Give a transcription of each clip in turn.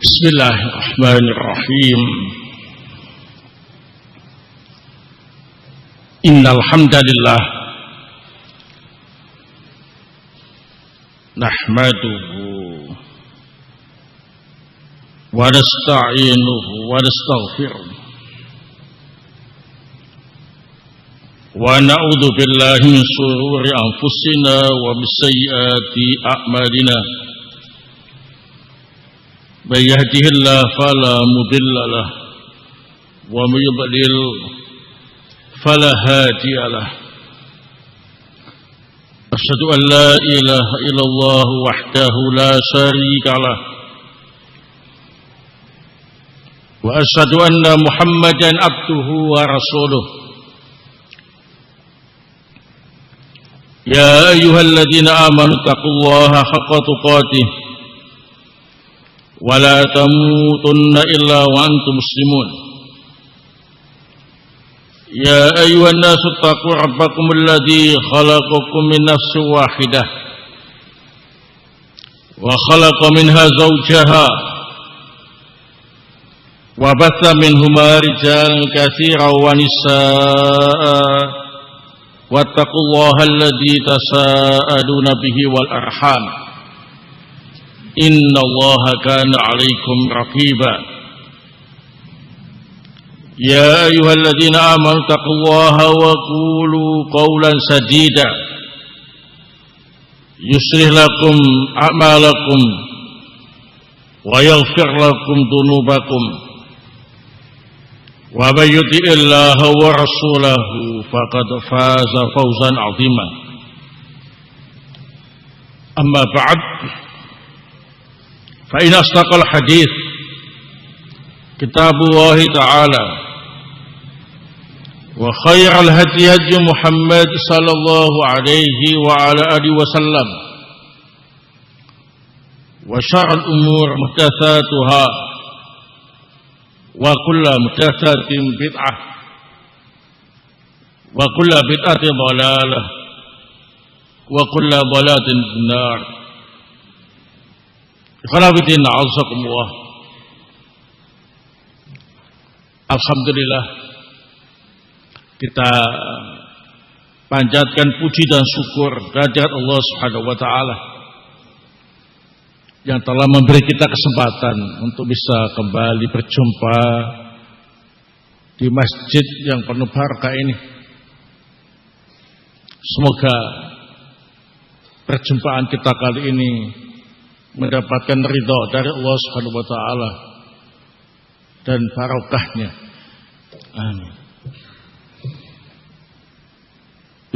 Bismillahirrahmanirrahim. Innal hamdalillah nahmaduhu wa nasta'inuhu wa nastaghfiruh wa na'udzu billahi min shururi anfusina wa min sayyiati a'malina. Man yahdihillahu fala mudilla lahu wa man yudlil fala hadiya lahu. Asyhadu an la ilaha illallah wahdahu la syarika lah wa asyhadu anna Muhammadan abduhu wa rasuluh. Ya ayyuhalladzina amanu taqullaha haqqa tuqatih wa la tamutunna illa wa antum muslimun. Ya ayyuhan nasu taqu rabbakum alladzi khalaqakum min nafsin wahidah wa khalaqa minha zawjaha wa batha minhuma rijalan katsiran wa nisaa'a wattaqullaha alladzi tasaaluna bihi wal arham innallaha kana 'alaikum raqiba. Ya ayyuhalladzina amanu taqullaha wa qulu qawlan sadida yuslih lakum a'malakum wa yaghfir lakum dhunubakum wa may yuti'illaha wa rasulahu faqad faza fawzan 'azima. Amma ba'd, fa in asdaqal hadits kitabullah ta'ala wa khairal hadi hadi Muhammad sallallahu alaihi wa ala alihi wasallam wa syarrul umur muhdatsatuha wa kullu muhdatsatin bid'ah wa kullu bid'atin dhalalah wa kullu dhalalatin finnar. Ikhwanafiddin a'azzakumullah. Alhamdulillah, kita panjatkan puji dan syukur kehadirat Allah Subhanahu wa taala yang telah memberi kita kesempatan untuk bisa kembali berjumpa di masjid yang penuh barakah ini. Semoga perjumpaan kita kali ini mendapatkan ridha dari Allah Subhanahu wa taala dan barokahnya. Amin.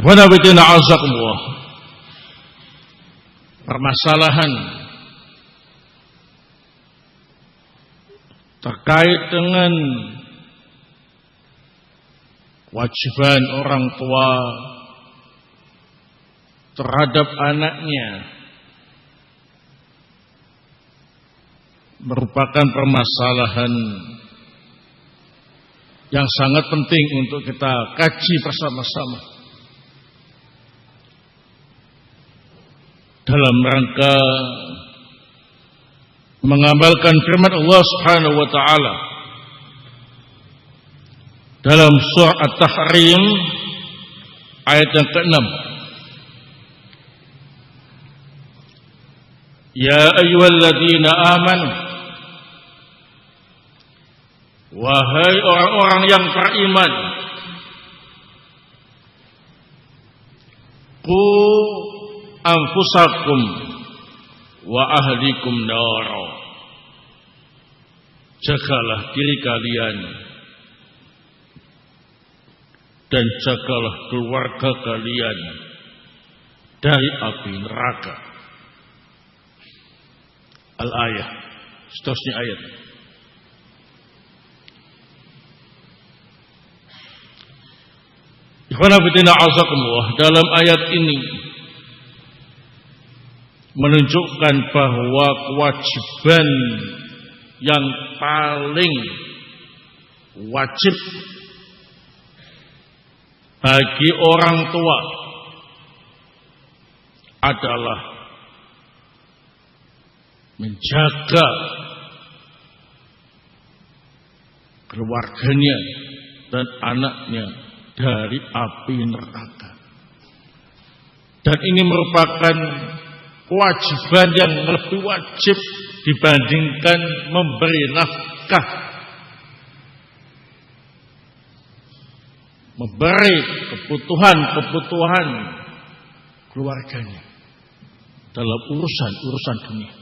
Wanabidina azakumullah. Permasalahan terkait dengan kewajiban orang tua terhadap anaknya merupakan permasalahan yang sangat penting untuk kita kaji bersama-sama dalam rangka mengamalkan firman Allah Subhanahu wa taala dalam surah At-Tahrim ayat yang ke-6. Ya ayyuhalladzina amanu, wahai orang-orang yang beriman, qu anfusakum wa ahlikum nara. Jagalah diri kalian dan jagalah keluarga kalian dari api neraka. Al-ayah, seterusnya ayat. Ikhwanafiddina azakumullah, dalam ayat ini menunjukkan bahwa kewajiban yang paling wajib bagi orang tua adalah menjaga keluarganya dan anaknya dari api neraka. Dan ini merupakan kewajiban yang lebih wajib dibandingkan memberi nafkah, memberi kebutuhan keluarganya dalam urusan dunia.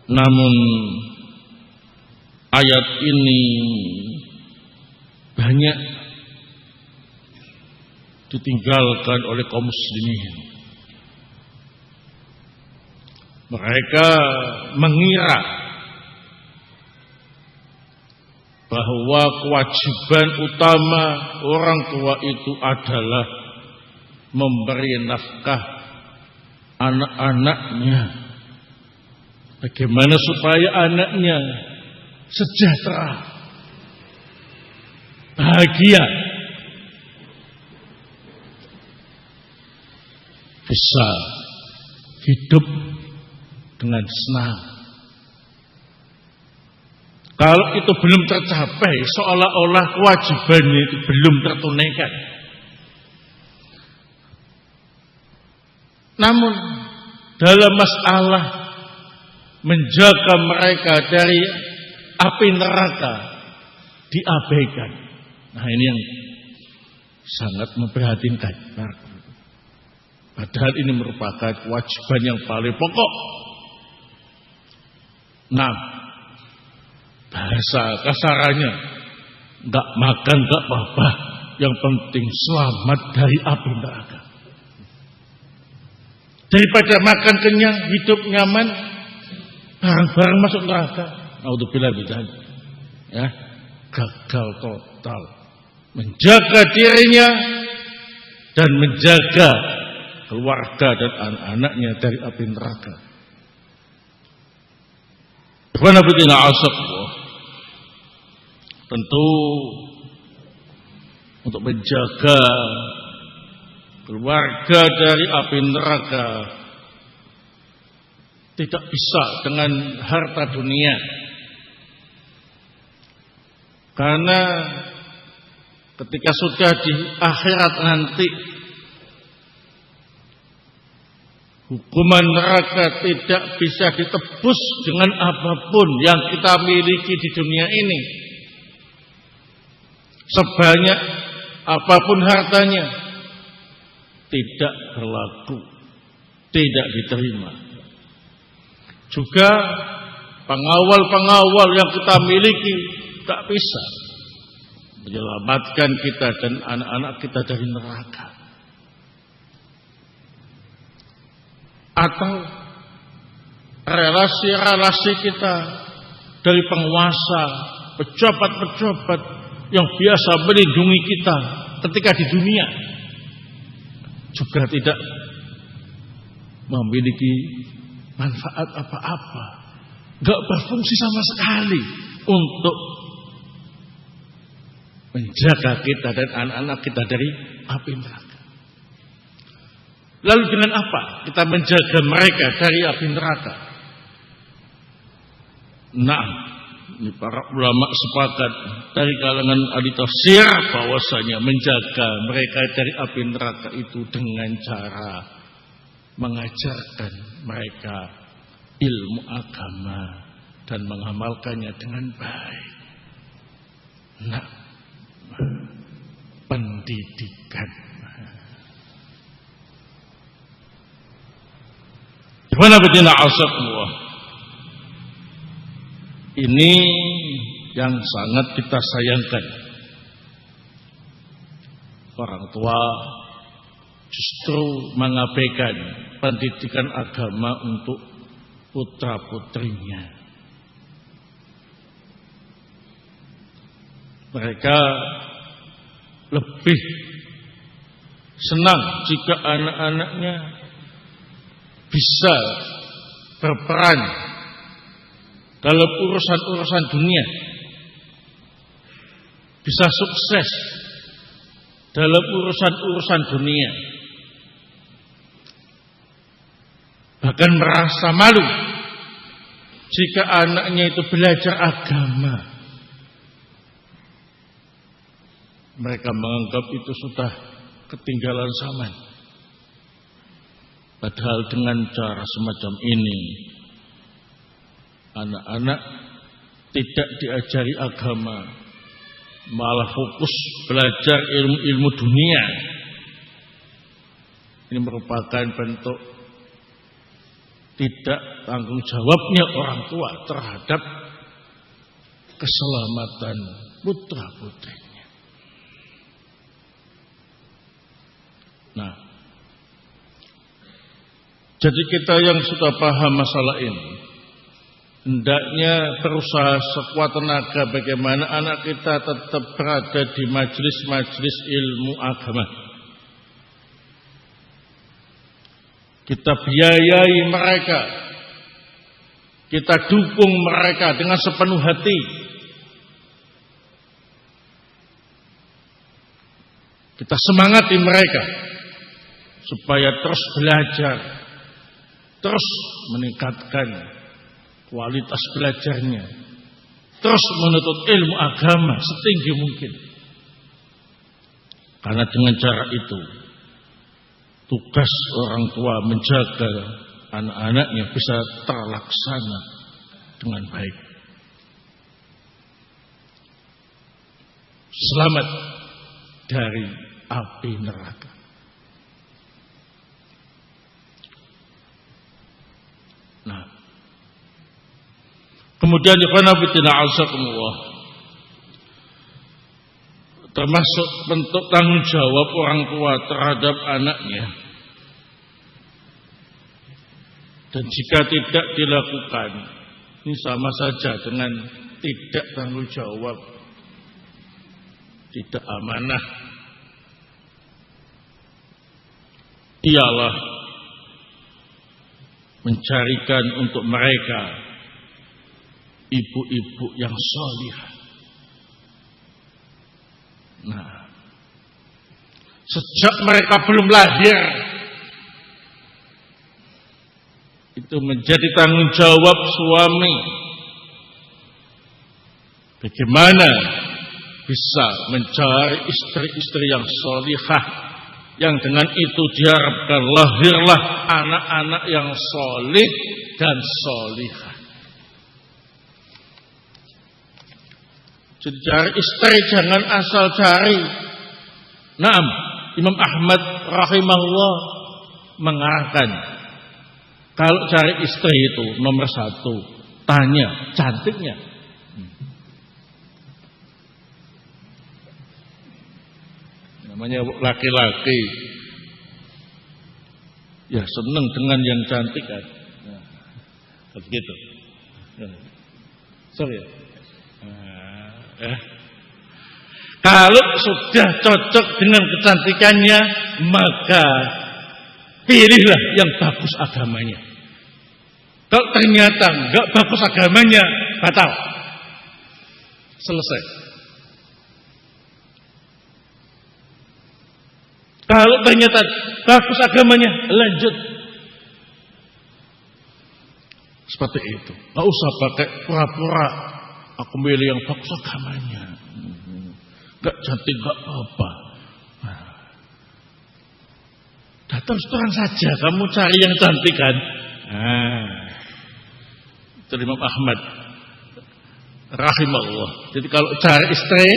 Namun ayat ini banyak ditinggalkan oleh kaum muslimin. Mereka mengira bahwa kewajiban utama orang tua itu adalah memberi nafkah anak-anaknya. Bagaimana supaya anaknya sejahtera, bahagia, bisa hidup dengan senang. Kalau itu belum tercapai, seolah-olah kewajibannya itu belum tertunaikan. Namun dalam masalah menjaga mereka dari api neraka diabaikan. Nah, ini yang sangat memprihatinkan. Padahal ini merupakan kewajiban yang paling pokok. Nah, bahasa kasarannya, enggak makan enggak apa-apa, yang penting selamat dari api neraka. Daripada makan kenyang, hidup nyaman, barang-barang masuk neraka. Naudzubillah min dzalik. Ya, gagal total menjaga dirinya dan menjaga keluarga dan anak-anaknya dari api neraka. Tentu untuk menjaga keluarga dari api neraka tidak bisa dengan harta dunia. Karena ketika sudah di akhirat nanti, hukuman neraka tidak bisa ditebus dengan apapun yang kita miliki di dunia ini. Sebanyak apapun hartanya, tidak berlaku, tidak diterima. Juga pengawal-pengawal yang kita miliki tak bisa menyelamatkan kita dan anak-anak kita dari neraka. Atau relasi-relasi kita dari penguasa, pejabat-pejabat yang biasa melindungi kita ketika di dunia juga tidak memiliki manfaat apa-apa, gak berfungsi sama sekali untuk menjaga kita dan anak-anak kita dari api neraka. Lalu dengan apa kita menjaga mereka dari api neraka? Nah, ini para ulama sepakat dari kalangan ahli tafsir bahwasanya menjaga mereka dari api neraka itu dengan cara mengajarkan mereka ilmu agama dan mengamalkannya dengan baik. Nah, pendidikan. Gimana betina asyaqullah? Ini yang sangat kita sayangkan. Orang tua justru mengabaikan pendidikan agama untuk putra-putrinya. Mereka lebih senang jika anak-anaknya bisa berperan dalam urusan-urusan dunia, bisa sukses dalam urusan-urusan dunia, bahkan merasa malu jika anaknya itu belajar agama, mereka menganggap itu sudah ketinggalan zaman. Padahal dengan cara semacam ini, anak-anak tidak diajari agama, malah fokus belajar ilmu-ilmu dunia. Ini merupakan bentuk tidak tanggung jawabnya orang tua terhadap keselamatan putra-putrinya. Nah, jadi kita yang sudah paham masalah ini, hendaknya berusaha sekuat tenaga bagaimana anak kita tetap berada di majelis-majelis ilmu agama. Kita biayai mereka, kita dukung mereka dengan sepenuh hati. Kita semangati mereka supaya terus belajar, terus meningkatkan kualitas belajarnya, terus menuntut ilmu agama setinggi mungkin. Karena dengan cara itu, tugas orang tua menjaga anak-anaknya bisa terlaksana dengan baik. Selamat dari api neraka. Nah, kemudian termasuk bentuk tanggung jawab orang tua terhadap anaknya. Dan jika tidak dilakukan, ini sama saja dengan tidak tanggung jawab, tidak amanah. Ialah mencarikan untuk mereka ibu-ibu yang salihah. Nah, sejak mereka belum lahir, itu menjadi tanggung jawab suami. Bagaimana bisa mencari istri-istri yang salihah, yang dengan itu diharapkan lahirlah anak-anak yang salih dan salihah. Jadi cari istri jangan asal cari. Naam, Imam Ahmad rahimahullah mengarahkan, kalau cari istri itu nomor satu, tanya cantiknya. Namanya laki-laki, ya senang dengan yang cantik kan. Nah, begitu. Sorry ya. Kalau sudah cocok dengan kecantikannya, maka pilihlah yang bagus agamanya. Kalau ternyata enggak bagus agamanya, batal. Selesai. Kalau ternyata bagus agamanya, lanjut. Seperti itu. Enggak usah pakai pura-pura aku milih yang bagus agamanya. Enggak cantik enggak apa-apa. Terus terang saja kamu cari yang cantik kan. Itu Imam Ahmad rahimahullah. Jadi kalau cari istri,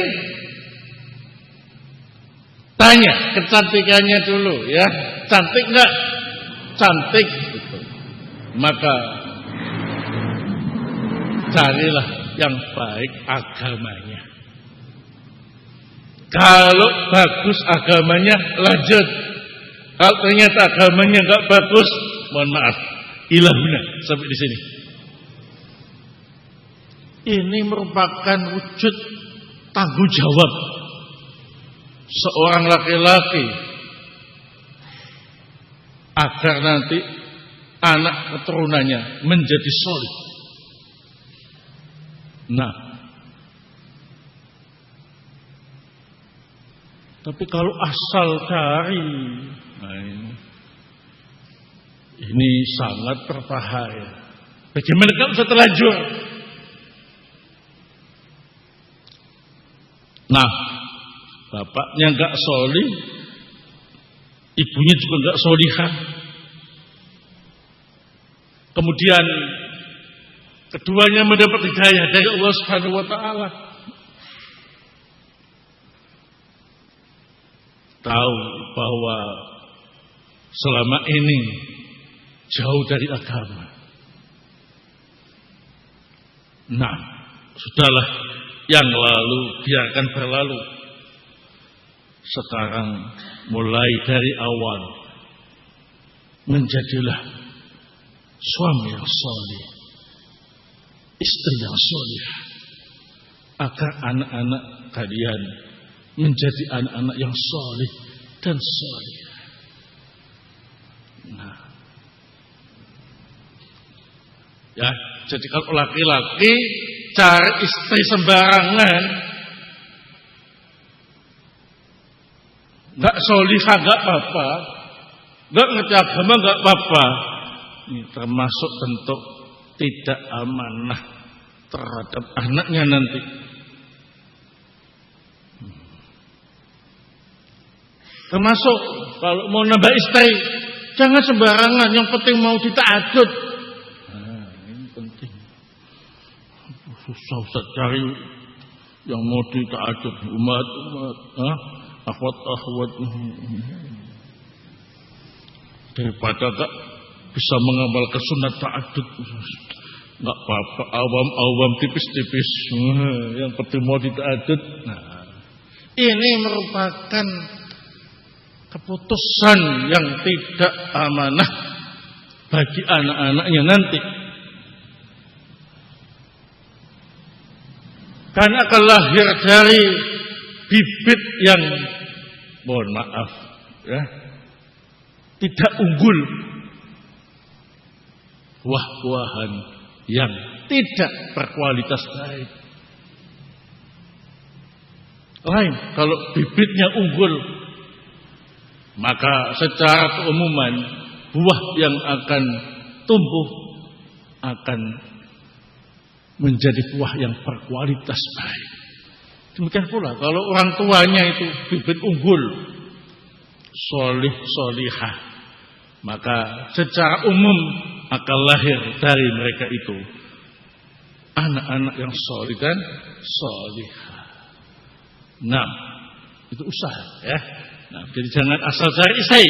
tanya kecantikannya dulu ya. Cantik enggak? Cantik gitu. Maka carilah yang baik agamanya. Kalau bagus agamanya, lanjut. Kalau ternyata agamanya enggak bagus, mohon maaf, ilahuna sampai di sini. Ini merupakan wujud tanggung jawab seorang laki-laki agar nanti anak keturunannya menjadi solid. Nah, tapi kalau asal cari, nah ini sangat berbahaya. Bagaimana kalau bisa terlanjur? Nah, bapaknya enggak solih, ibunya juga enggak solihah. Kemudian keduanya mendapat hidayah dari Allah Subhanahu wa taala. Tahu bahwa selama ini jauh dari agama. Nah, sudahlah, yang lalu biarkan berlalu. Sekarang mulai dari awal menjadilah suami yang saleh, istri yang saleh, agar anak-anak kalian menjadi anak-anak yang saleh dan saleh. Nah, ya, jadi kalau laki-laki cari istri sembarangan, nggak solihah nggak apa-apa, nggak ngerti agama nggak apa-apa. Ini termasuk bentuk tidak amanah terhadap anaknya nanti. Termasuk kalau mau nambah istri, jangan sembarangan. Yang penting mau dita'adud. Nah, ini penting. Susah cari yang mau dita'adud, umat, akhwat. Daripada gak bisa mengamalkan sunat ta'adud, gak apa-apa, awam tipis-tipis. Yang penting mau dita'adud. Nah, ini merupakan keputusan yang tidak amanah bagi anak-anaknya nanti. Karena akan lahir dari bibit yang, mohon maaf ya, tidak unggul, buah-buahan yang tidak berkualitas baik. Lain kalau bibitnya unggul, maka secara keumuman buah yang akan tumbuh akan menjadi buah yang berkualitas baik. Demikian pula kalau orang tuanya itu bibit unggul, solih solihah, maka secara umum akan lahir dari mereka itu anak-anak yang solih dan solihah. Nah, itu usaha ya. Nah, jadi jangan asal cari istri.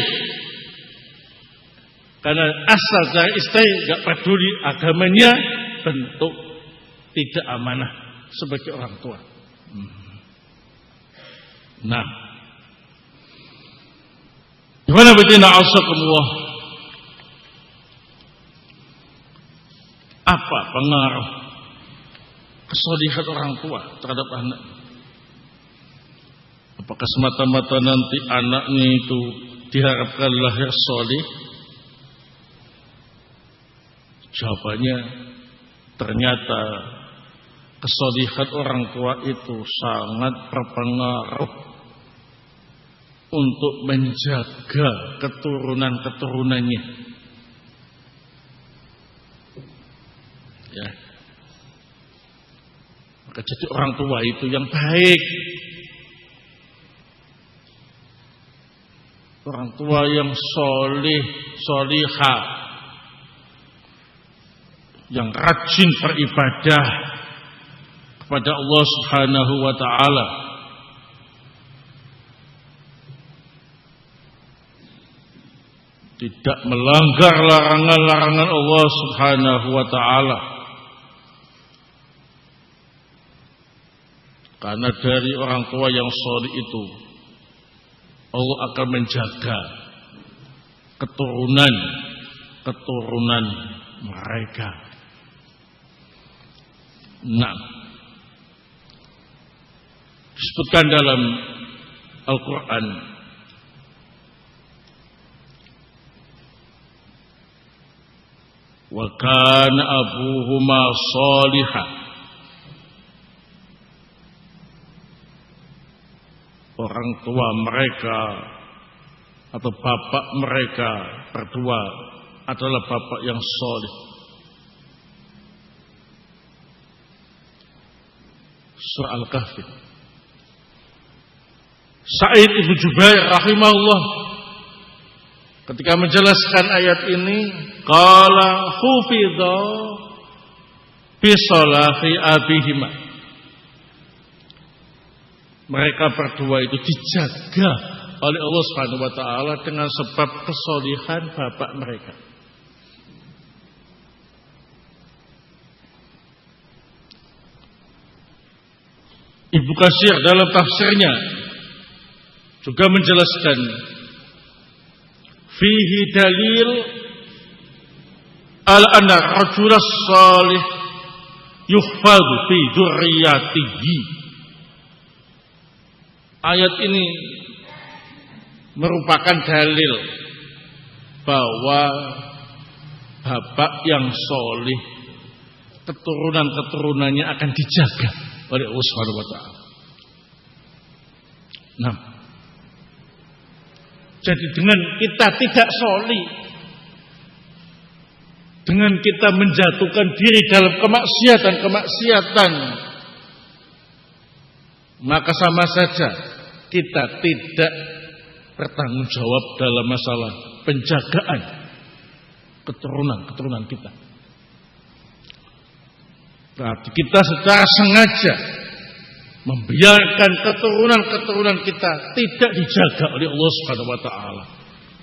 Karena asal cari istri gak peduli agamanya, bentuk tidak amanah sebagai orang tua. Nah, gimana betina asakumullah? Apa pengaruh kesolihan orang tua terhadap anak? Apakah semata-mata nanti anaknya itu diharapkan lahir soleh? Jawabannya, ternyata kesolihan orang tua itu sangat berpengaruh untuk menjaga keturunan-keturunannya. Ya. Maka jadi orang tua itu yang baik, orang tua yang soleh, solihah, yang rajin beribadah kepada Allah Subhanahu wa taala. Tidak melanggar larangan-larangan Allah Subhanahu wa taala. Karena dari orang tua yang soleh itu Allah akan menjaga keturunan mereka. Nah, disebutkan dalam Al-Quran, wa kana abuhuma salihah, orang tua mereka atau bapak mereka berdua adalah bapak yang saleh. surah Al-Kahfi. Sa'id Ibnu Jubair rahimahullah ketika menjelaskan ayat ini, qala hufidha bi salahi abihima. Mereka berdua itu dijaga oleh Allah Subhanahu wa taala dengan sebab kesolihan bapak mereka. Ibnu Katsir dalam tafsirnya juga menjelaskan fihi dalil ala anna rajul salih yuhfadhu fi dzurriyyatihi. Ayat ini merupakan dalil bahwa bapak yang solih keturunan-keturunannya akan dijaga oleh Allah Subhanahu wa taala. Nah, jadi dengan kita tidak solih, dengan kita menjatuhkan diri dalam kemaksiatan, maka sama saja kita tidak bertanggung jawab dalam masalah penjagaan keturunan kita. Berarti kita secara sengaja membiarkan keturunan kita tidak dijaga oleh Allah Subhanahu wa taala,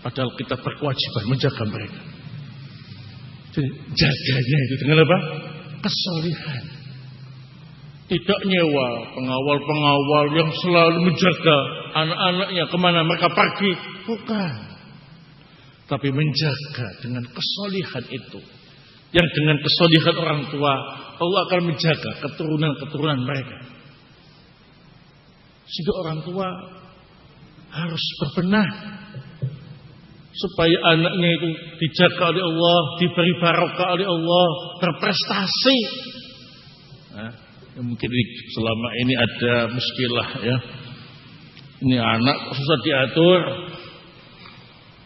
padahal kita berkewajiban menjaga mereka. Jadi jaganya itu dengan apa? Kesolihan. Tidak nyewa pengawal-pengawal yang selalu menjaga anak-anaknya kemana mereka pergi, bukan. Tapi menjaga dengan kesolihan itu. Yang dengan kesolihan orang tua, Allah akan menjaga keturunan-keturunan mereka. Sehingga orang tua harus berbenah supaya anaknya itu dijaga oleh Allah, diberi barokah oleh Allah, berprestasi. Nah, ya mungkin selama ini ada muskilah ya. Ini anak susah diatur,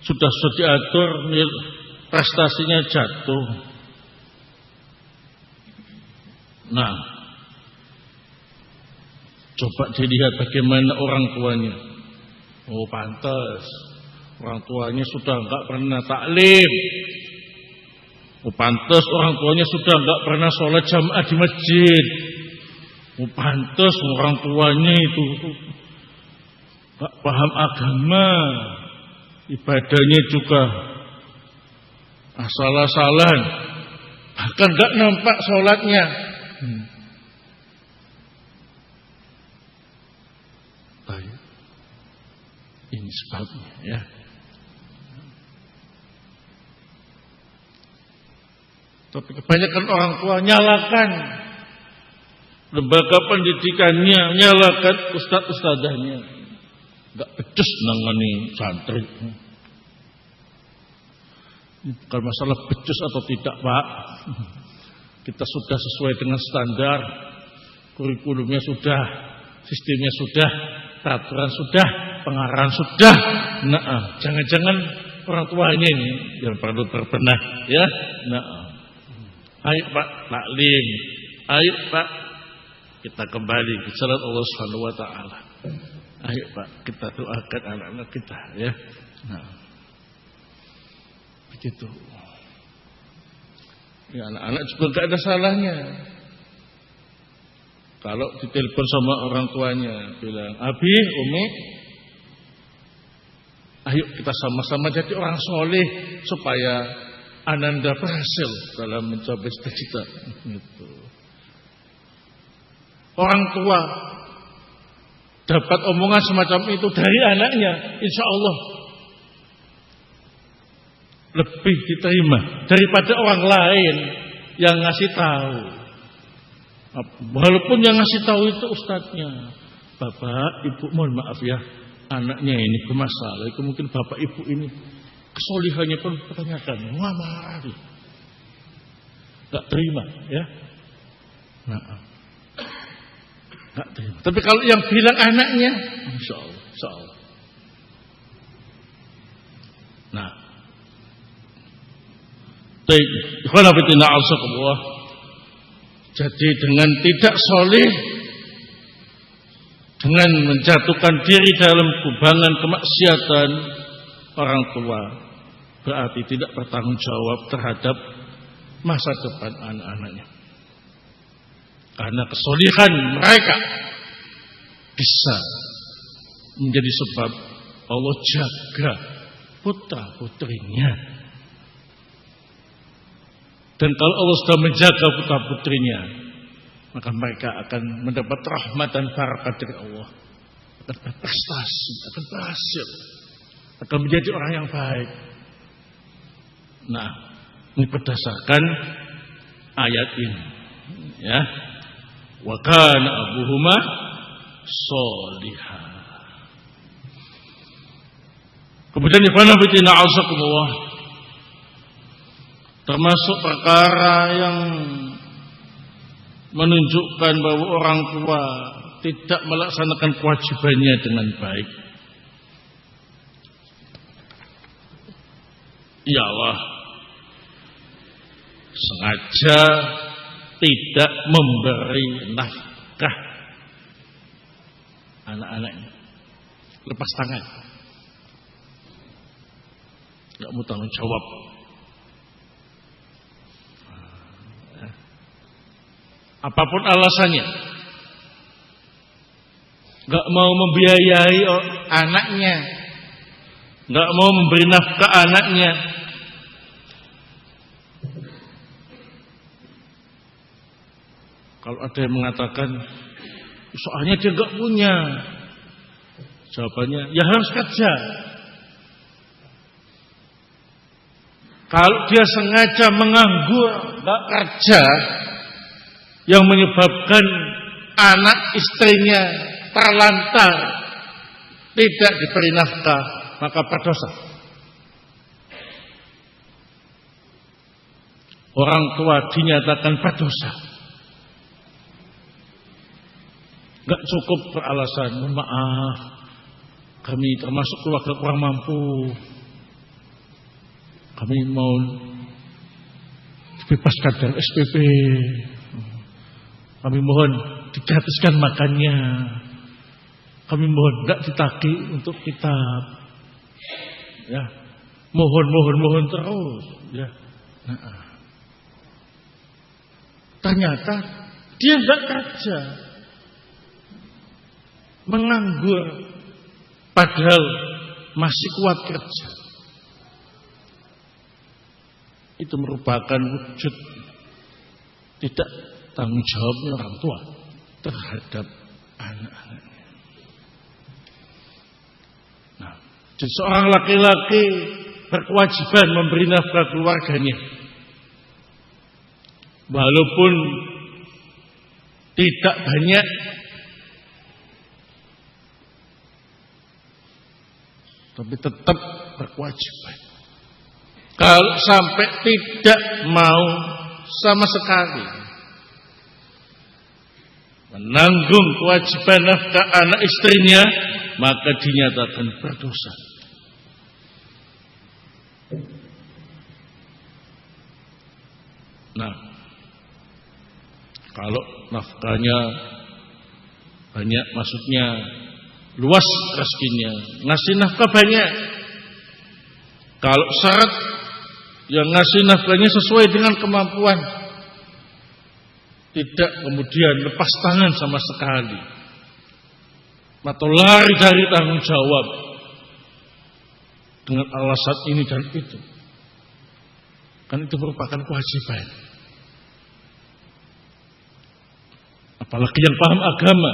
sudah diatur, prestasinya jatuh. Nah, coba dilihat bagaimana orang tuanya. Oh, pantas orang tuanya sudah enggak pernah taklim. Oh, pantas orang tuanya sudah enggak pernah sholat jamaah di masjid. Oh, pantas orang tuanya itu enggak paham agama, ibadahnya juga asal-asalan, bahkan enggak nampak sholatnya. Baik, ini sebabnya ya. Tapi kebanyakan orang tua nyalakan lembaga pendidikannya, nyalakan ustadz-ustadzahnya, nggak becus nangani santri. Ini bukan masalah becus atau tidak, Pak. Kita sudah sesuai dengan standar, kurikulumnya sudah, sistemnya sudah, peraturan sudah, pengarahan sudah. Nah, jangan-jangan orang tuanya ini yang perlu berbenah, ya. Nah, ayo Pak, taklim. Ayo Pak, kita kembali ke jalan Allah Subhanahu wa taala. Ayo Pak, kita doakan anak-anak kita, ya. Nah, begitu. Ya, anak-anak juga enggak ada salahnya. Kalau ditelepon sama orang tuanya, bilang, "Abi, Umi, ayo kita sama-sama jadi orang soleh supaya Ananda berhasil dalam mencapai cita-cita." Gitu. Orang tua dapat omongan semacam itu dari anaknya, insya Allah lebih diterima daripada orang lain yang ngasih tahu. Walaupun yang ngasih tahu itu ustadznya, "Bapak, Ibu, mohon maaf ya, anaknya ini bermasalah." Itu mungkin bapak ibu ini kesolihannya pun pertanyakan, wah marah, nggak terima, ya. Nah, nggak terima. Tapi kalau yang bilang anaknya, insya Allah, insya Allah. Nah, jadi dengan tidak soleh dengan menjatuhkan diri dalam kubangan kemaksiatan orang tua, berarti tidak bertanggung jawab terhadap masa depan anak-anaknya. Karena kesolihan mereka bisa menjadi sebab Allah jaga putra-putrinya. Dan kalau Allah sudah menjaga putra-putrinya, maka mereka akan mendapat rahmat dan barakat dari Allah, akan berprestasi, akan berhasil, akan menjadi orang yang baik. Nah, ini berdasarkan ayat ini, ya. Wa kana abuhuma sholihah. Kemudian ikhwan fillah azakumullah, termasuk perkara yang menunjukkan bahwa orang tua tidak melaksanakan kewajibannya dengan baik ialah sengaja tidak memberi nafkah anak-anaknya, lepas tangan, nggak mau tanggung jawab. Apapun alasannya, nggak mau membiayai anaknya, nggak mau memberi nafkah anaknya. Kalau ada yang mengatakan soalnya dia nggak punya, jawabannya ya harus kerja. Kalau dia sengaja menganggur, nggak kerja, yang menyebabkan anak istrinya terlantar, tidak diberi nafkah, maka berdosa. Orang tua dinyatakan berdosa. Gak cukup beralasan, maaf, kami termasuk keluarga kurang mampu, kami mau dibebaskan dari SPP, kami mohon digratiskan makannya, kami mohon gak ditagih untuk kitab, ya, mohon terus, ya. Ternyata dia gak kerja, menganggur, padahal masih kuat kerja. Itu merupakan wujud tidak tanggung jawabnya orang tua terhadap anak-anaknya. Nah, jadi seorang laki-laki berkewajiban memberi nafkah keluarganya, walaupun tidak banyak, tapi tetap berkewajiban. Kalau sampai tidak mau sama sekali menanggung kewajiban nafkah anak istrinya, maka dinyatakan berdosa. Nah, kalau nafkahnya banyak, maksudnya luas rezekinya, ngasih nafkah banyak. Kalau syarat yang ngasih nafkahnya sesuai dengan kemampuan, tidak kemudian lepas tangan sama sekali atau lari dari tanggung jawab dengan alasan ini dan itu, kan itu merupakan kewajiban. Apalagi yang paham agama,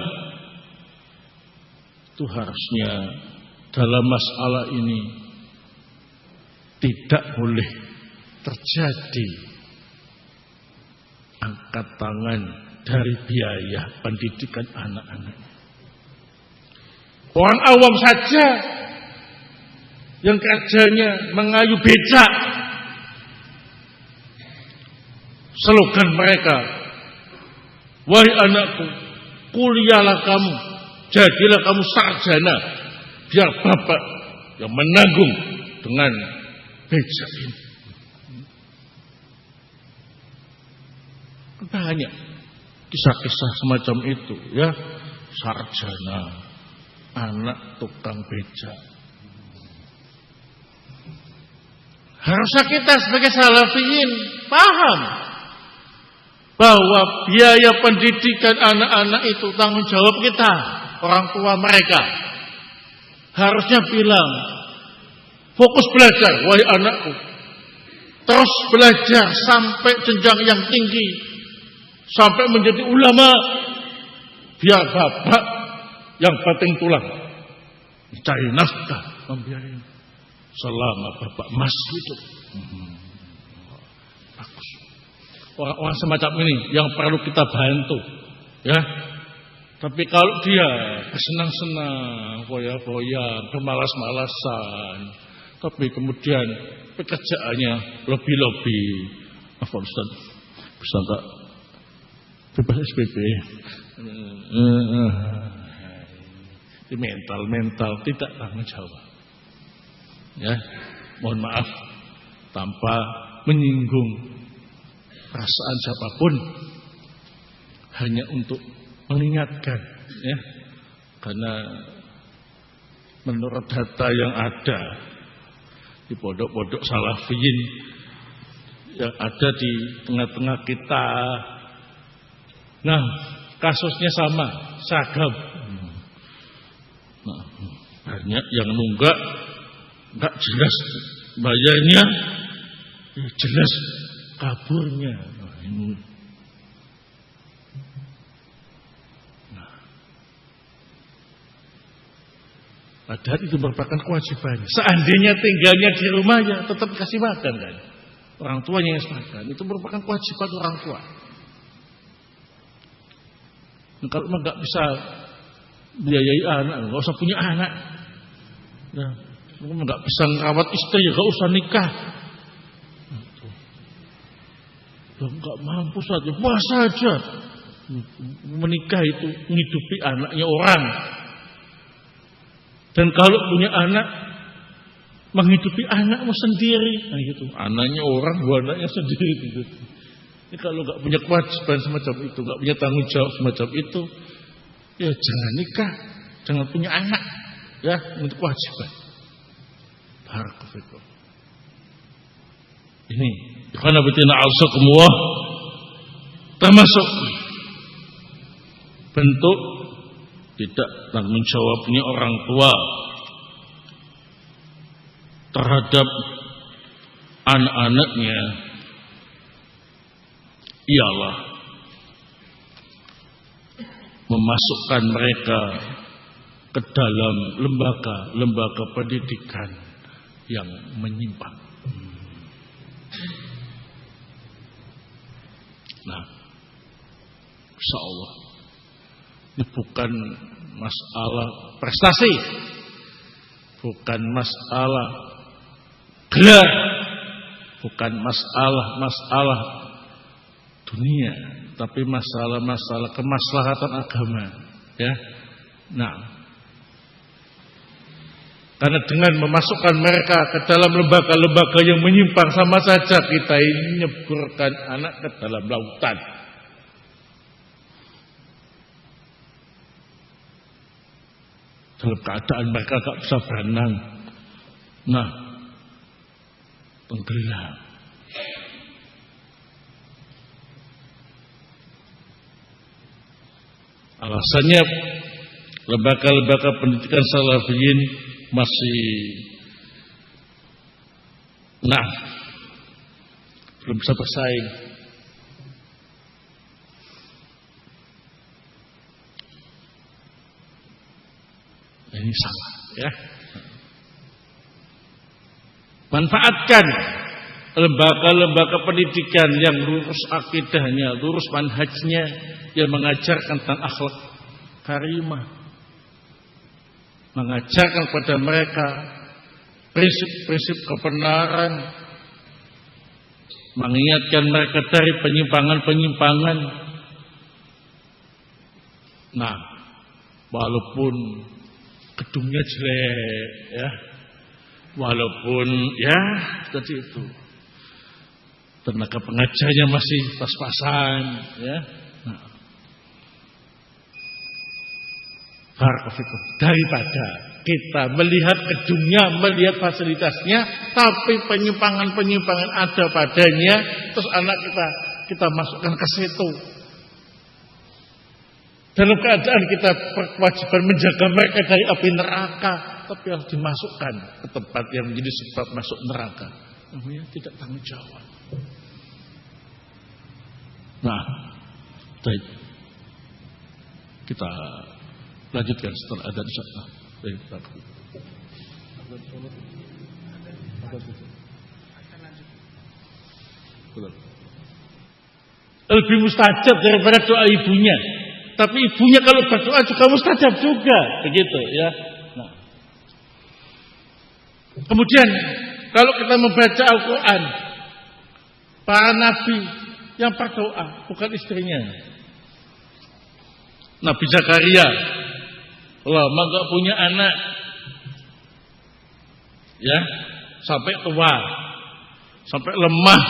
itu harusnya dalam masalah ini tidak boleh terjadi angkat tangan dari biaya pendidikan anak-anak. Orang awam saja yang kerjanya mengayu becak, slogan mereka, wahai anakku, kuliahlah kamu, jadilah kamu sarjana, biar bapak yang menanggung dengan becak ini. Banyak kisah-kisah semacam itu, ya. sarjana, anak tukang beca. Harusnya kita sebagai salafiyin paham bahwa biaya pendidikan anak-anak itu tanggung jawab kita, orang tua mereka. Harusnya bilang, fokus belajar, wahai anakku. Terus belajar sampai jenjang yang tinggi, sampai menjadi ulama. Biar bapak yang banting tulang mencari nafkah, membiayai selama bapak masih hidup. Bagus. Orang-orang semacam ini yang perlu kita bantu, ya. Tapi kalau dia bersenang-senang, foya-foya, bermalas-malasan, tapi kemudian pekerjaannya lobby-lobby, apa Ustaz? Bisa enggak bebas SPP? Di mental tidak tanggung jawab. Ya, mohon maaf tanpa menyinggung perasaan siapapun, hanya untuk mengingatkan, ya, karena menurut data yang ada di pondok-pondok salafiyin yang ada di tengah-tengah kita, nah kasusnya sama, seragam. Nah, banyak yang nggak jelas bayarnya, jelas kaburnya. Padahal itu merupakan kewajiban. Seandainya tinggalnya di rumah ya tetap kasih makan kan. Orang tuanya yang makan. Itu merupakan kewajiban orang tua. Nah, kalau nggak bisa biayai anak, nggak usah punya anak. Nah, nggak bisa merawat istri, nggak usah nikah. Nggak mampu saja, puasa saja. Menikah itu menghidupi anaknya orang. Dan kalau punya anak, menghidupi anakmu sendiri, nah gitu. Anaknya orang, anaknya sendiri gitu. Ini kalau nggak punya kewajiban semacam itu, nggak punya tanggung jawab semacam itu, ya jangan nikah, jangan punya anak, ya untuk kewajiban. Barakallahu. Ini, karena betina alsakumullah, termasuk bentuk tidak tanggung jawabnya orang tua terhadap anak-anaknya ialah memasukkan mereka ke dalam lembaga pendidikan yang menyimpang. Nah, insyaallah ini bukan masalah prestasi, bukan masalah gelar, bukan masalah dunia, tapi masalah kemaslahatan agama, ya. Nah, karena dengan memasukkan mereka ke dalam lembaga-lembaga yang menyimpang, sama saja kita ini nyeburkan anak ke dalam lautan. Dalam keadaan mereka gak bisa berenang, nah tenggelam. Alasannya lembaga-lembaga pendidikan salafiyin masih belum bisa bersaing. Ini salah, ya. Manfaatkan lembaga-lembaga pendidikan yang lurus akidahnya, lurus manhajnya, yang mengajarkan tentang akhlak karimah, mengajarkan kepada mereka prinsip-prinsip kebenaran, mengingatkan mereka dari penyimpangan-penyimpangan. Nah, walaupun gedungnya jelek, ya, walaupun ya tadi itu tenaga pengajarnya masih pas-pasan, ya. Nah, Barakallahu daripada kita melihat gedungnya, melihat fasilitasnya, tapi penyimpangan-penyimpangan ada padanya, terus anak kita masukkan ke situ. Dalam keadaan kita berkewajiban menjaga mereka dari api neraka, tapi harus dimasukkan ke tempat yang menjadi sebab masuk neraka. Namanya tidak tanggung jawab. Nah, baik. Kita lanjutkan setelah ada insyaallah. Baik, lebih mustajab daripada doa ibunya. Tapi ibunya kalau berdoa juga mustajab juga, begitu ya. Nah. Kemudian kalau kita membaca Al-Quran, para nabi yang berdoa bukan istrinya. Nabi Zakaria, lama gak punya anak, ya, sampai tua, sampai lemah,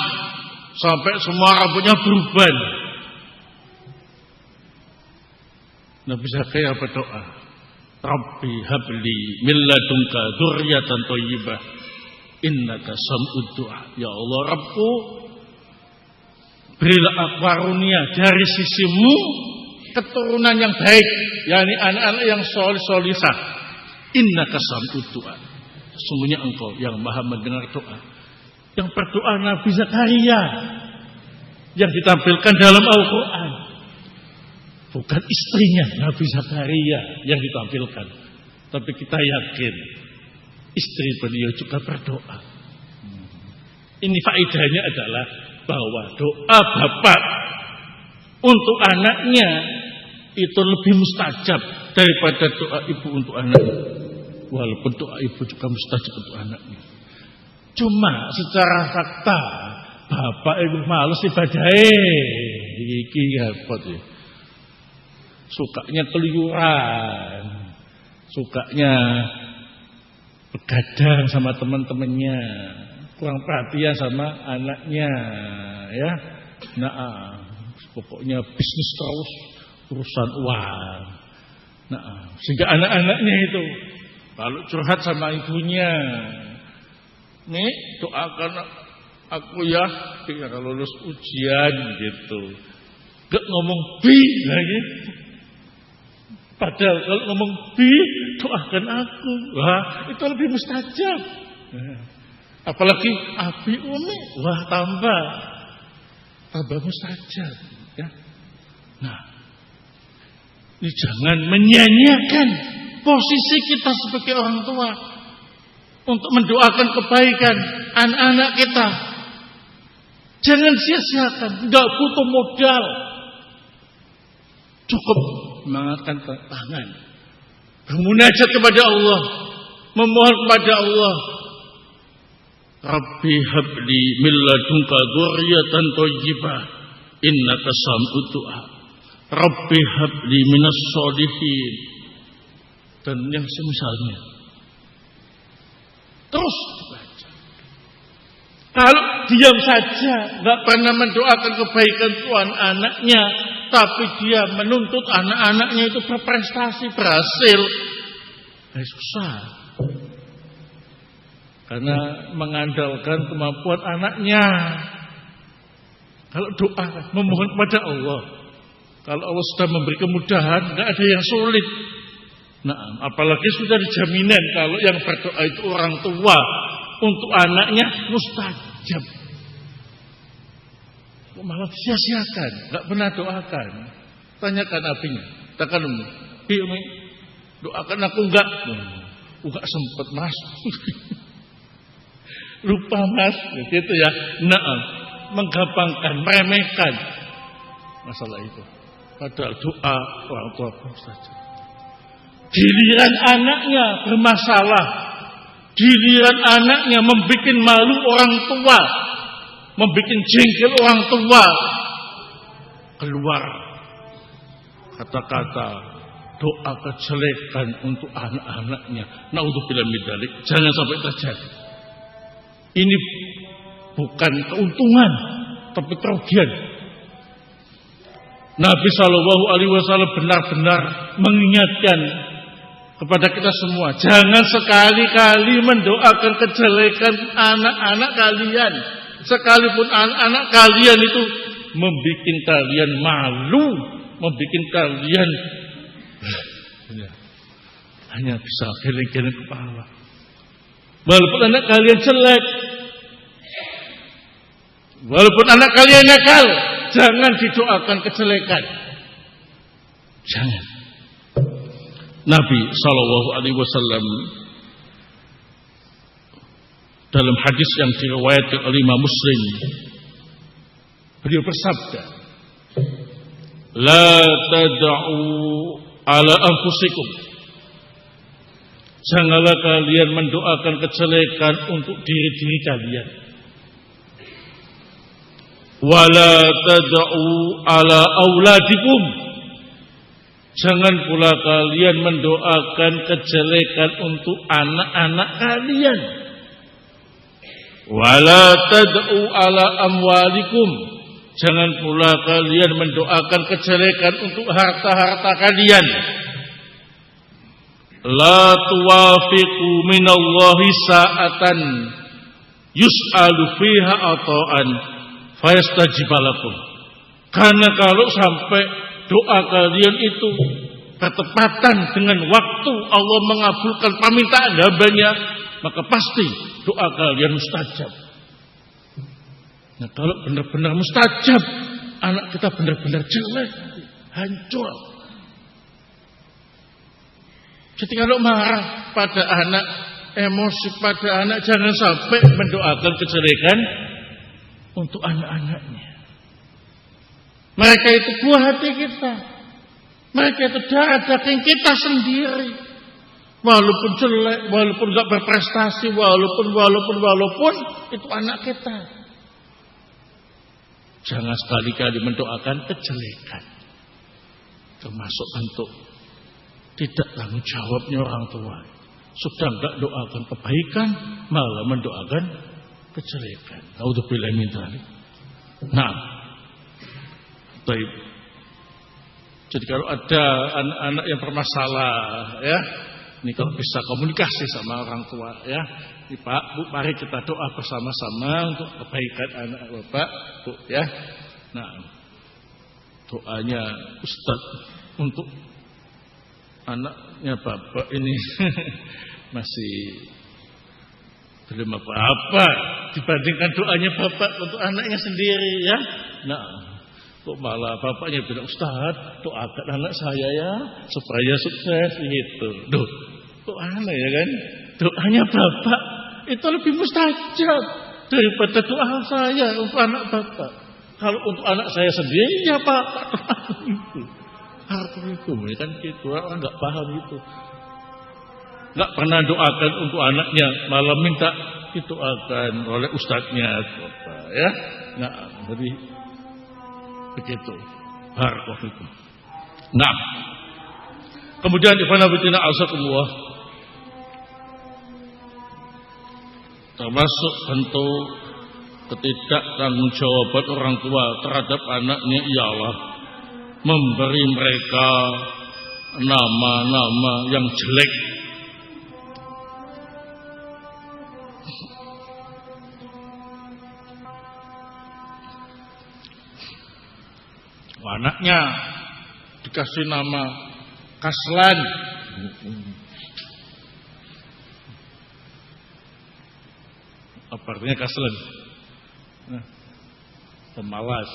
sampai semua rambutnya beruban. Nabi Zakaria berdoa, Rabbi habli min ladunka dzurriyyatan thayyibah innaka sam'ud du'a. Ya Allah Rabbku, berilah aku karunia dari sisimu keturunan yang baik, yakni anak-anak yang soleh-solihah. Innaka sam'ud du'a. Sesungguhnya engkau yang maha mendengar doa. Yang berdoa Nabi Zakaria yang ditampilkan dalam Al-Quran, bukan istrinya Nabi Zakaria yang ditampilkan, tapi kita yakin istri beliau juga berdoa. Ini faedahnya adalah bahwa doa bapak untuk anaknya itu lebih mustajab daripada doa ibu untuk anaknya. Walaupun doa ibu juga mustajab untuk anaknya. Cuma secara fakta bapak itu males ibadahnya. Iki repot ya. Sukanya keluyuran, sukanya begadang sama teman-temannya, kurang perhatian sama anaknya, ya. Nah, pokoknya bisnis terus, urusan uang. Nah, sehingga anak-anaknya itu kalau curhat sama ibunya, nih doakan aku ya, biar lulus ujian gitu. Gak ngomong bi lagi. Padahal kalau ngomong bi, doakan aku. Wah, itu lebih mustajab. Apalagi abi umi, wah tambah mustajab. Ya. Nah, ini jangan menyia-nyiakan posisi kita sebagai orang tua untuk mendoakan kebaikan anak-anak kita. Jangan sia-siakan, nggak butuh modal. Cukup mengangkat tangan, bermunajat kepada Allah, memohon kepada Allah. Rabbi habli min ladunka dzurriyyatan thayyibah innaka sam'ud du'a. Rabbi habli minas sholihin, dan yang semisalnya. Terus dibaca. Kalau diam saja, nggak pernah mendoakan kebaikan Tuhan anaknya, tapi dia menuntut anak-anaknya itu berprestasi, berhasil, susah. Karena mengandalkan kemampuan anaknya. Kalau doa, memohon kepada Allah. Kalau Allah sudah memberi kemudahan, nggak ada yang sulit. Nah, apalagi sudah dijaminan kalau yang berdoa itu orang tua untuk anaknya mustajab. Malah sia-siakan, nggak pernah doakan. Tanyakan abinya, katakan Umi, doakan aku enggak sempet mas, lupa mas, gitu ya. Nah, menggampangkan, meremehkan masalah itu. Padahal doa orang tua mustajab. Giliran anaknya bermasalah, giliran anaknya membuat malu orang tua, membuat jengkel orang tua, keluar kata-kata doa kejelekan untuk anak-anaknya. Naudzubillah min dzalik. Jangan sampai terjadi. Ini bukan keuntungan, tapi kerugian. Nabi Shallallahu Alaihi Wasallam benar-benar mengingatkan kepada kita semua, jangan sekali-kali mendoakan kejelekan anak-anak kalian, sekalipun anak-anak kalian itu membikin kalian malu, membikin kalian hanya bisa geleng-geleng kepala. Walaupun anak kalian jelek, walaupun anak kalian nakal, jangan didoakan kejelekan. Jangan. Nabi SAW dalam hadis yang diriwayatkan oleh Imam Muslim, beliau bersabda, "La tad'u ala anfusikum." Janganlah kalian mendoakan kejelekan untuk diri-diri kalian. Wala tad'u ala auladikum. Jangan pula kalian mendoakan kejelekan untuk anak-anak kalian. Wala tad'u ala amwalikum. Jangan pula kalian mendoakan kejelekan untuk harta-harta kalian. La tuwafiqu minallahi sa'atan yus'alu fiha ata'an fayastajibalakum. Karena kalau sampai doa kalian itu bertepatan dengan waktu Allah mengabulkan permintaan hambanya, maka pasti doa kalian mustajab. Nah, kalau benar-benar mustajab, anak kita benar-benar jelek, hancur. Jadi kalau marah pada anak, emosi pada anak, jangan sampai mendoakan kejelekan untuk anak-anaknya. Mereka itu buah hati kita. Mereka itu darah daging kita sendiri. Walaupun jelek, walaupun gak berprestasi, walaupun itu anak kita. Jangan sekali-kali mendoakan kejelekan. Termasuk bentuk tidak tanggung jawabnya orang tua. Sudah enggak doakan kebaikan, malah mendoakan kejelekan. Naudzubillah min dzalik. Nah, baik. Jadi kalau ada anak-anak yang bermasalah, ya, ini kalau bisa komunikasi sama orang tua, ya, ini Pak, Bu, mari kita doa bersama-sama untuk kebaikan anak Bapak, Bu, ya. Nah, doanya Ustaz untuk anaknya Bapak ini masih belum apa-apa dibandingkan doanya Bapak untuk anaknya sendiri, ya. Nah, kok malah bapaknya bilang, Ustaz, doakan anak saya ya supaya sukses gitu. Duh, kok aneh ya kan? Doanya Bapak itu lebih mustajab daripada doa saya untuk anak Bapak. Kalau untuk anak saya sendiri ya Pak, itu Assalamualaikum, ya kan gitu. Orang nggak paham itu. Nggak pernah doakan untuk anaknya, malah minta didoakan oleh ustadznya, ya. Nah, jadi begitu. Barakallahu. Nah, kemudian Ibn Abitina Asakumullah, termasuk bentuk ketidaktanggungjawaban orang tua terhadap anaknya ialah memberi mereka nama-nama yang jelek. Anaknya dikasih nama Kaslan. Apa artinya Kaslan? Pemalas.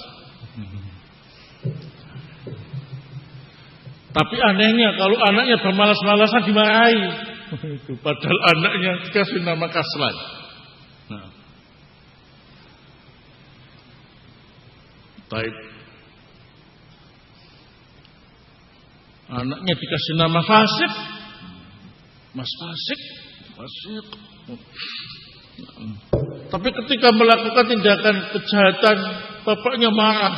Tapi anehnya kalau anaknya bermalas-malasan dimarahi. Padahal anaknya dikasih nama Kaslan. Nah. Baik. Anaknya dikasih nama Fasik. Mas Fasik. Fasik. Tapi ketika melakukan tindakan kejahatan, bapaknya marah.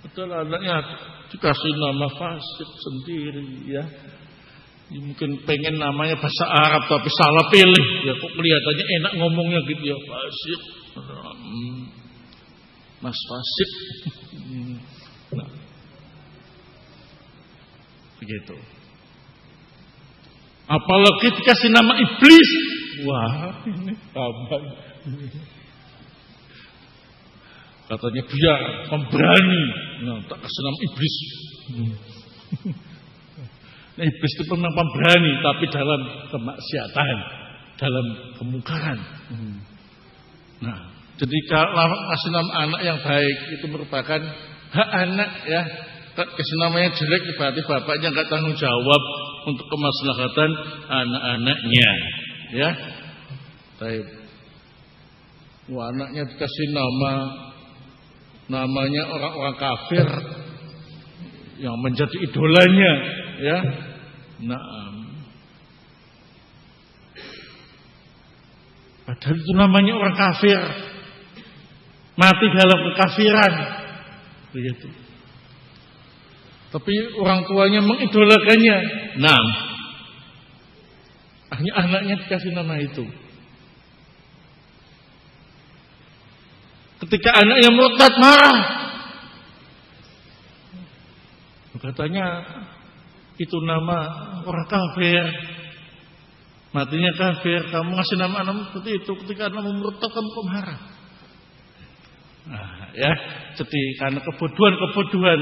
Padahal anaknya dikasih nama Fasik sendiri, ya. Mungkin pengen namanya bahasa Arab tapi salah pilih, ya. Kok kelihatannya enak ngomongnya gitu ya, Fasik. Mas Fasik. Nah, begitu. Apalagi dikasih nama iblis. Wah, ini tambah. Katanya dia pemberani. Nah, tak kasih nama iblis. Nah, iblis itu memang pemberani, tapi dalam kemaksiatan, dalam kemungkaran. Nah, jadi kalau kasih nama anak yang baik itu merupakan hak anak ya. Kasih namanya jelek berarti bapaknya nggak tanggung jawab untuk kemaslahatan anak-anaknya, ya. Baik. Wah, anaknya dikasih namanya orang-orang kafir yang menjadi idolanya, ya. Nah, padahal itu namanya orang kafir, mati dalam kekafiran, begitu. Tapi orang tuanya mengidolakannya. Nah, akhirnya anaknya dikasih nama itu. Ketika anaknya murtad marah, katanya itu nama orang kafir, matinya kafir. Kamu ngasih nama anakmu seperti itu. Ketika anakmu murtad, kamu kok marah? Nah, ya, jadi karena kebodohan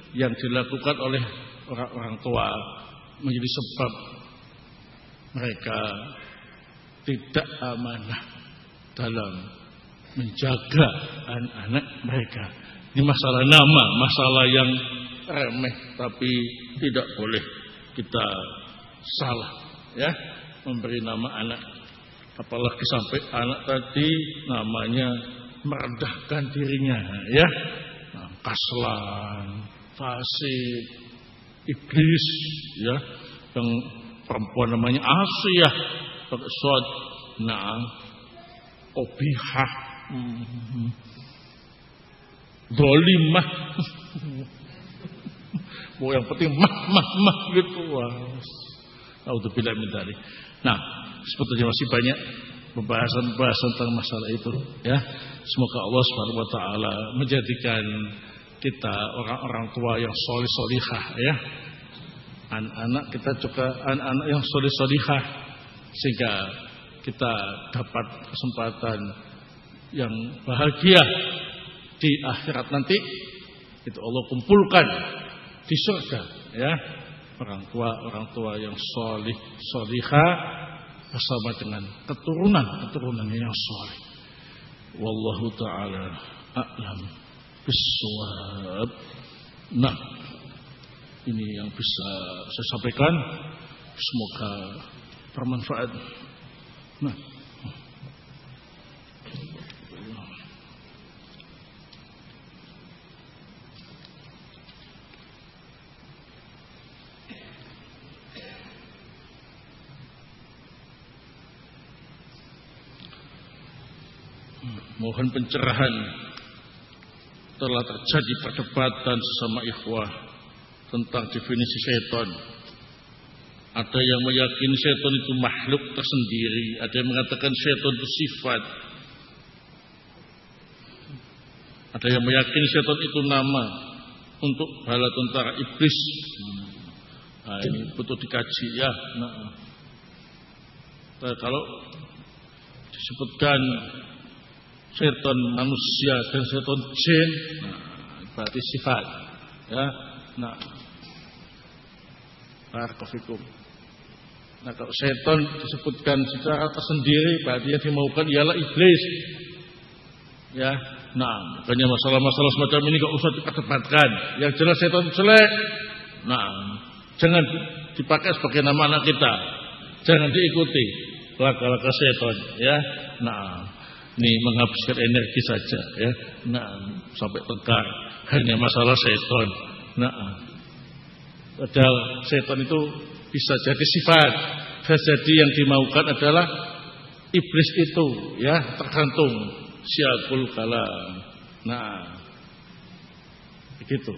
yang dilakukan oleh orang-orang tua menjadi sebab mereka tidak amanah dalam menjaga anak-anak mereka. Ini masalah nama, masalah yang remeh, tapi tidak boleh kita salah, ya, memberi nama anak. Apalagi sampai anak tadi namanya merendahkan dirinya, ya, kaslan, fasik, iblis, ya, yang perempuan namanya Asiyah, pakai sod, qobihah, dolimah, mau yang penting mah gitu. Naudzubillah min dzalik. Nah, sebetulnya masih banyak pembahasan tentang masalah itu, ya. Semoga Allah Subhanahu wa taala menjadikan kita orang-orang tua yang solih-solihah, ya. Anak-anak kita juga anak-anak yang solih-solihah, sehingga kita dapat kesempatan yang bahagia di akhirat nanti. Itu Allah kumpulkan di surga, ya, orang tua yang solih-solihah bersama dengan keturunan yang soleh. Wallahu taala a'lam bissawab. Nah, ini yang bisa saya sampaikan, semoga bermanfaat. Nah, mohon pencerahan. Telah terjadi perdebatan sesama ikhwah tentang definisi syaitan. Ada yang meyakini syaitan itu makhluk tersendiri, ada yang mengatakan syaitan itu sifat, ada yang meyakini syaitan itu nama untuk bala tentara iblis. Nah, ini butuh dikaji, ya. Nah, kalau disebutkan setan manusia dan setan jin, berarti sifat, ya. Nah, barakallahu. Nah, kalau setan disebutkan secara tersendiri, berarti yang dimaukan ialah iblis, ya. Nah, makanya masalah-masalah semacam ini gak usah diperdebatkan. Yang jelas setan jelek. Nah, jangan dipakai sebagai nama anak kita, jangan diikuti laka-laka setan, ya. Nah, ini menghabiskan energi saja, ya. Nah, sampai tegar hanya masalah setan. Nah, padahal setan itu bisa jadi sifat, bisa jadi yang dimaukan adalah iblis itu, ya, tergantung siakul kalam. Nah, begitu.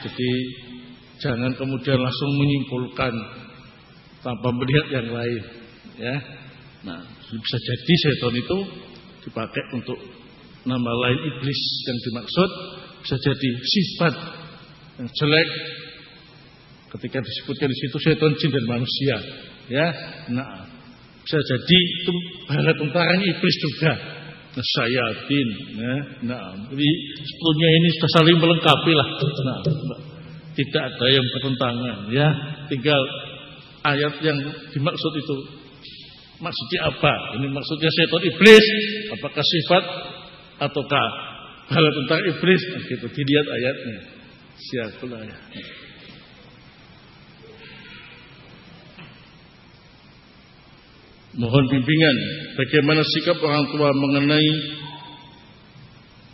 Jadi jangan kemudian langsung menyimpulkan tanpa melihat yang lain, ya. Nah, bisa jadi setan itu dipakai untuk nama lain iblis yang dimaksud, bisa jadi sifat yang jelek Ketika disebutkan di situ setan, jin dan manusia, ya. Nah, bisa jadi itu bala tentaranya iblis juga. Syayatin, ya. Nah, jadi sebetulnya ini sudah saling melengkapi lah. Nah, tidak ada yang bertentangan, ya. Tinggal ayat yang dimaksud itu maksudnya apa? Ini maksudnya setan iblis, apakah sifat ataukah bala tentara iblis? Nah, gitu. Dilihat ayatnya. Siapalah ya. Mohon bimbingan bagaimana sikap orang tua mengenai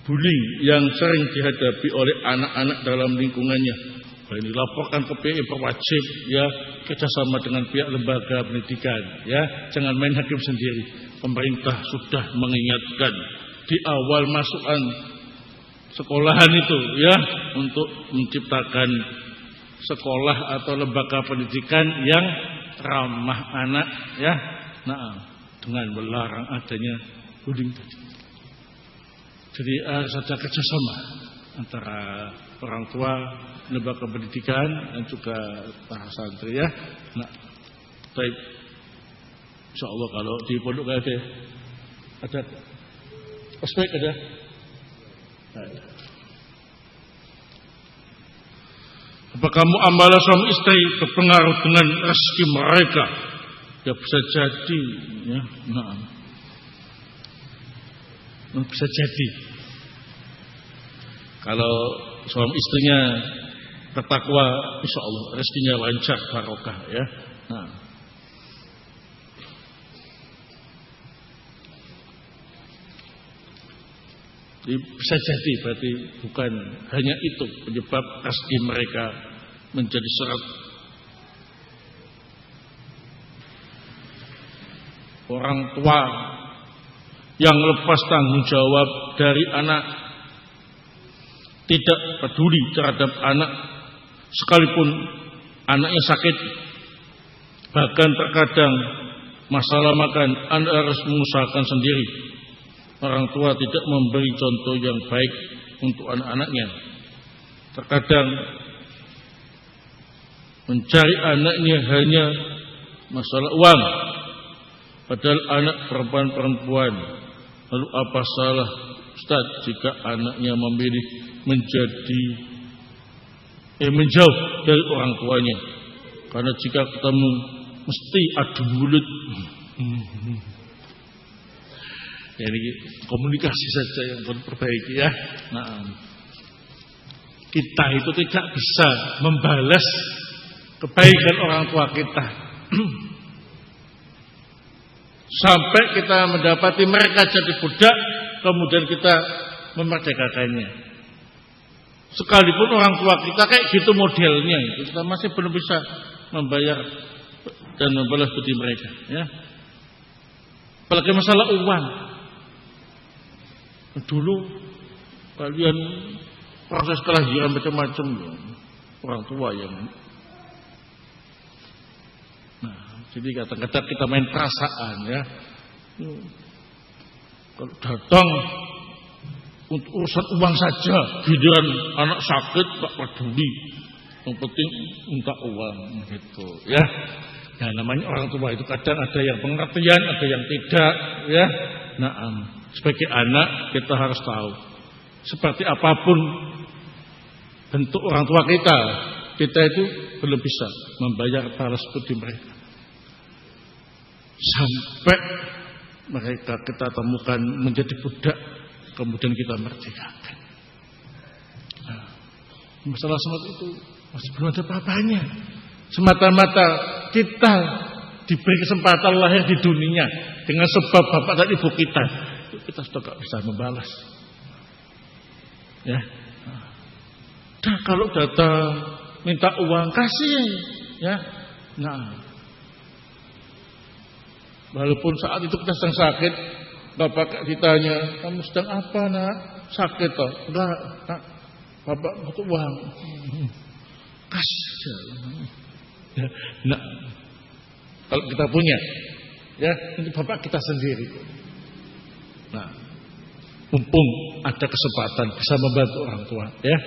bullying yang sering dihadapi oleh anak-anak dalam lingkungannya. Ini laporkan ke PI berwajib, ya, kerjasama dengan pihak lembaga pendidikan, ya, jangan main hakim sendiri. Pemerintah sudah mengingatkan di awal masukan sekolahan itu, ya, untuk menciptakan sekolah atau lembaga pendidikan yang ramah anak, ya. Nah, dengan melarang adanya bullying tadi. Jadi harus ada kerjasama antara orang tua, lembaga pendidikan dan juga para santri, ya. Nah, baik. Insyaallah kalau di pondok ada aspek ada. Apakah muamalah suami istri berpengaruh dengan rezeki mereka? Ya bisa jadi, ya. Nah, bisa jadi. Kalau suami istrinya bertakwa, insya Allah rezekinya lancar, barokah, ya. Nah, bisa jadi berarti bukan hanya itu penyebab rezeki mereka menjadi seret. Orang tua yang lepas tanggung jawab dari anak, tidak peduli terhadap anak sekalipun anaknya sakit, bahkan terkadang masalah makan Anda harus mengusahakan sendiri. Orang tua tidak memberi contoh yang baik untuk anak-anaknya. Terkadang mencari anaknya hanya masalah uang, padahal anak perempuan. Lalu apa salah Ustaz jika anaknya memilih menjauh dari orang tuanya? Karena jika ketemu mesti adu mulut. Jadi komunikasi saja yang diperbaiki, ya. Nah, kita itu tidak bisa membalas kebaikan orang tua kita sampai kita mendapati mereka jadi budak, kemudian kita memerdekakannya. Sekalipun orang tua kita kayak gitu modelnya, kita masih belum bisa membayar dan membalas budi mereka, ya. Apalagi masalah uang. Dulu kalian proses kelahiran macam-macam, ya. Orang tua yang. Nah, jadi kadang-kadang kita main perasaan, ya. Kalau datang untuk urusan uang saja, giliran anak sakit tak peduli. Yang penting minta uang, gitu, ya. Nah, namanya orang tua itu kadang ada yang pengertian, ada yang tidak, ya. Nah, sebagai anak kita harus tahu seperti apapun bentuk orang tua kita itu belum bisa membayar balas budi mereka sampai mereka kita temukan menjadi budak, kemudian kita merdekakan. Nah, masalah semacam itu masih belum ada apa-apanya. Semata-mata kita diberi kesempatan lahir di dunia dengan sebab bapak dan ibu kita sudah gak bisa membalas, ya. Nah, kalau datang minta uang kasih, ya. Nah, walaupun saat itu kita sedang sakit, bapak ditanya, kamu sedang apa nak? Sakit toh? Enggak, nak. Bapak butuh uang. Kasih saja. Ya, nah, kalau kita punya, ya, ini bapak kita sendiri. Nah, mumpung ada kesempatan bisa membantu orang tua, ya.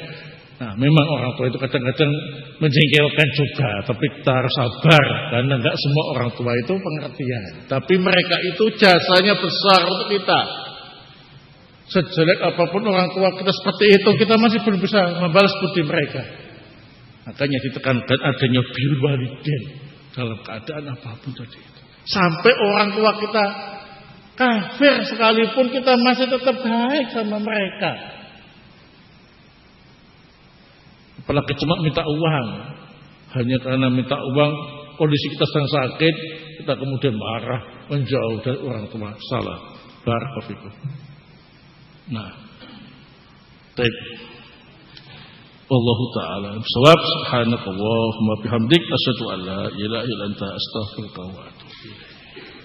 Nah, memang orang tua itu kadang-kadang menjengkelkan juga, tapi kita harus sabar karena enggak semua orang tua itu pengertian. Tapi mereka itu jasanya besar untuk kita. Sejelek apapun orang tua kita seperti itu, kita masih belum bisa membalas budi mereka. Makanya ditekankan adanya birrul walidain dalam keadaan apapun tadi itu. Sampai orang tua kita kafir sekalipun kita masih tetap baik sama mereka. Apalagi cuma minta uang. Hanya karena minta uang, kondisi kita sedang sakit, kita kemudian marah, menjauh dari orang tua. Salah. Barakallahu fikum. Nah, baik. Wallahu ta'ala bishawab. Subhanakallahumma bihamdik, asyhadu an la ilaha illa anta, astaghfiruka wa atubu ilaik.